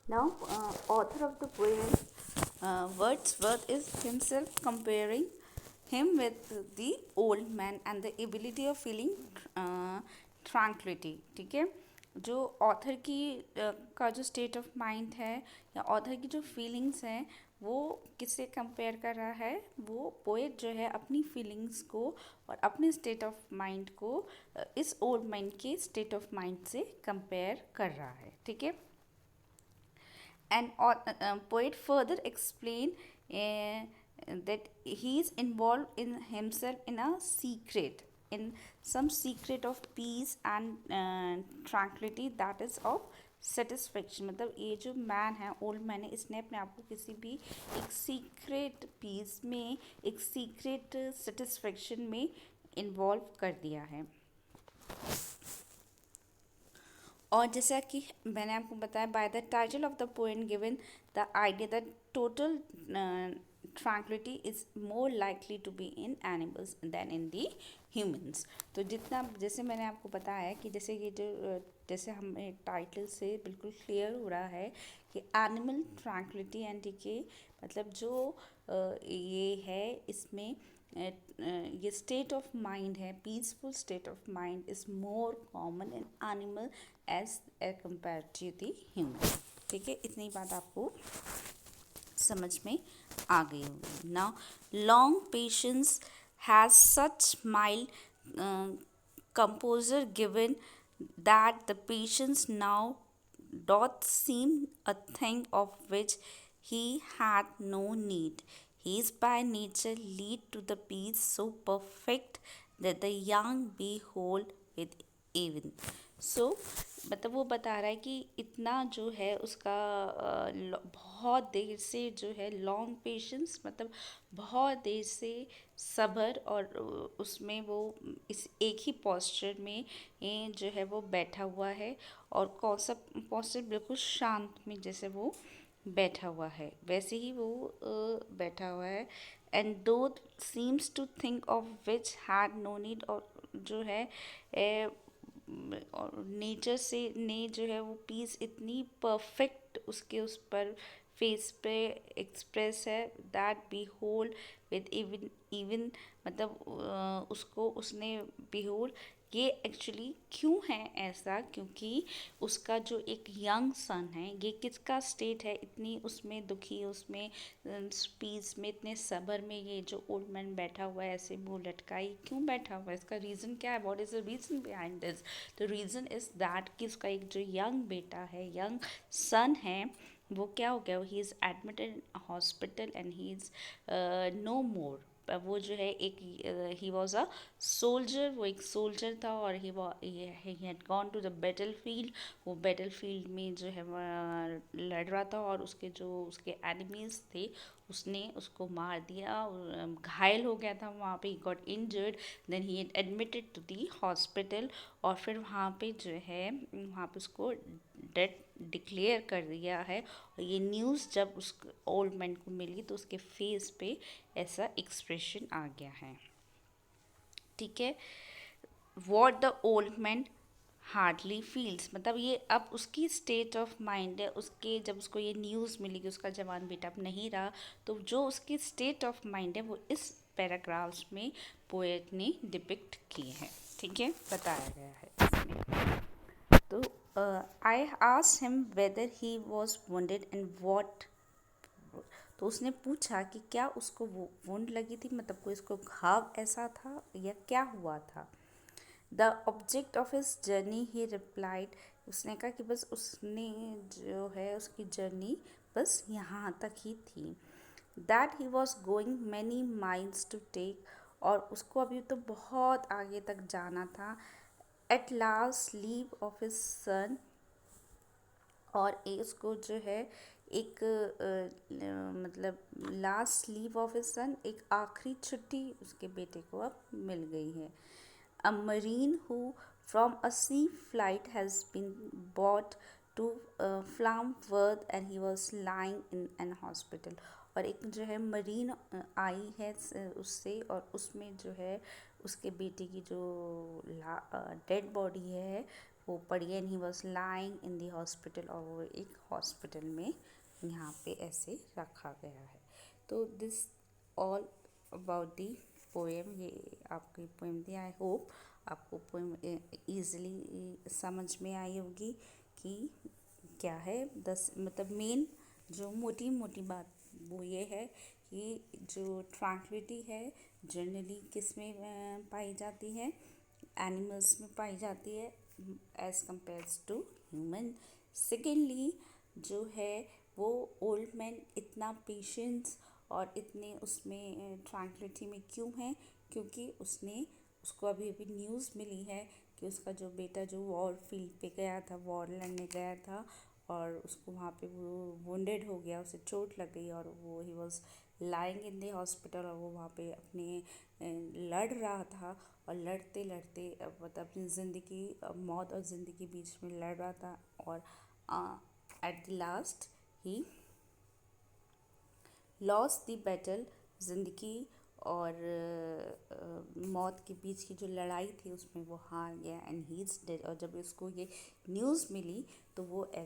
Now, author of the poem Wordsworth is himself comparing him with the old man and the ability of feeling tranquility. ठीक है, जो author की का जो state of mind है या ऑथर की जो फीलिंग्स हैं वो किससे कंपेयर कर रहा है। वो पोएट जो है अपनी फीलिंग्स को और अपने स्टेट ऑफ माइंड को इस ओल्ड मैन के स्टेट ऑफ माइंड से कंपेयर कर रहा है। ठीक है, and poet further explain that he is involved in himself in a secret, in some secret of peace and tranquility, that is of satisfaction. मतलब ये जो मैन है, ओल्ड मैन है, इसने अपने आप को किसी भी एक सीक्रेट पीस में, एक सीक्रेट सेटिस्फेक्शन में इन्वॉल्व कर दिया है। और जैसा कि मैंने आपको बताया, by the title of the poem given the idea that total tranquility is more likely to be in animals than in the humans. तो जितना, जैसे मैंने आपको बताया कि जैसे ये जो जैसे हमें टाइटल से बिल्कुल क्लियर हो रहा है कि एनिमल ट्रैंक्विलिटी एंड डीके, मतलब जो ये है इसमें ये स्टेट ऑफ माइंड है, peaceful state of mind is more common in animal as compare to the human. ठीक है, इतनी बात आपको समझ में आ गई होगी। Now long patience has such mild composer given that the patience now doth seem a thing of which he had no need. He is by nature lead to the peace so perfect that the young behold with even. So मतलब वो बता रहा है कि इतना जो है उसका बहुत देर से जो है लॉन्ग पेशेंस, मतलब बहुत देर से सब्र, और उसमें वो इस एक ही पोस्चर में जो है वो बैठा हुआ है। और कौन सा पोस्चर, बिल्कुल शांत में जैसे वो बैठा हुआ है वैसे ही वो बैठा हुआ है। And though seems to think of which had no need, और जो है और नेचर से ने जो है वो पीस इतनी परफेक्ट उसके उस पर फेस पे एक्सप्रेस है that be hold with even even, मतलब उसको उसने बिहोल्ड। ये एक्चुअली क्यों है ऐसा, क्योंकि उसका जो एक यंग सन है, ये किसका स्टेट है, इतनी उसमें दुखी, उसमें पीस में, इतने सब्र में ये जो ओल्ड मैन बैठा हुआ है ऐसे मुंह लटकाई, क्यों बैठा हुआ है, इसका रीज़न क्या है, what is the reason behind this. The reason is that कि उसका एक जो यंग बेटा है, यंग सन है, वो क्या हो गया, he is admitted in hospital and he is no more. वो जो है एक ही वॉज अ सोल्जर, वो एक सोल्जर था, और he had gone to the battle field. वो बैटल फील्ड में जो है लड़ रहा था, और उसके जो उसके एनिमीज थे उसने उसको मार दिया, घायल हो गया था वहाँ पे, he got injured, then he admitted to the hospital. और फिर वहाँ पे जो है वहाँ पे उसको डेड डिक्लेयर कर दिया है। और ये न्यूज़ जब उस ओल्ड मैन को मिली तो उसके फेस पे ऐसा एक्सप्रेशन आ गया है। ठीक है, what the old man hardly feels, मतलब ये अब उसकी स्टेट ऑफ माइंड है, उसके जब उसको ये न्यूज़ मिली कि उसका जवान बेटा अब नहीं रहा, तो जो उसकी स्टेट ऑफ माइंड है वो इस पैराग्राफ्स में पोएट ने डिपिक्ट किए हैं। ठीक है, बताया गया है इसमें। तो I asked him weather he was wounded and what, तो उसने पूछा कि क्या उसको वो वुंड लगी थी, मतलब कोई उसको घाव ऐसा था या क्या हुआ था। The object of his journey he replied, उसने कहा कि बस उसने जो है उसकी जर्नी बस यहाँ तक ही थी। That he was going many miles to take, और उसको अभी तो बहुत आगे तक जाना था। At last leave of his son, और उसको जो है एक मतलब last leave of his son, एक आखिरी छुट्टी उसके बेटे को अब मिल गई है। A marine who from a sea flight has been bought to Flamworth and he was lying in an hospital, और एक जो है मरीन आई है उससे, और उसमें जो है उसके बेटे की जो डेड बॉडी है वो पड़ी and he was lying in the hospital, और वो एक हॉस्पिटल में यहाँ पे ऐसे रखा गया है। तो this all about the poem, ये आपकी पोएम थी। आई होप आपको पोएम ईज़िली समझ में आई होगी कि क्या है। मतलब मेन जो मोटी मोटी बात वो ये है कि जो ट्रैंक्विलिटी है जनरली किस में पाई जाती है, एनिमल्स में पाई जाती है एज कम्पेयर्स टू ह्यूमन। सेकेंडली जो है वो ओल्ड मैन इतना पेशेंस और इतने उसमें ट्रैंक्विलिटी में क्यों है, क्योंकि उसको अभी अभी न्यूज़ मिली है कि उसका जो बेटा जो वॉर फील्ड पे गया था, वॉर लड़ने गया था, और उसको वहाँ पे वो वुंडेड हो गया, उसे चोट लग गई, और वो ही was lying in the hospital, और वो वहाँ पे अपने लड़ रहा था, और लड़ते लड़ते मतलब अपनी ज़िंदगी, मौत और ज़िंदगी बीच में लड़ रहा था, और at the last he loss the battle. ज़िंदगी और मौत के बीच की जो लड़ाई थी उसमें वो हार गया एंड ही इज़ डेड। और जब उसको ये न्यूज़ मिली तो वो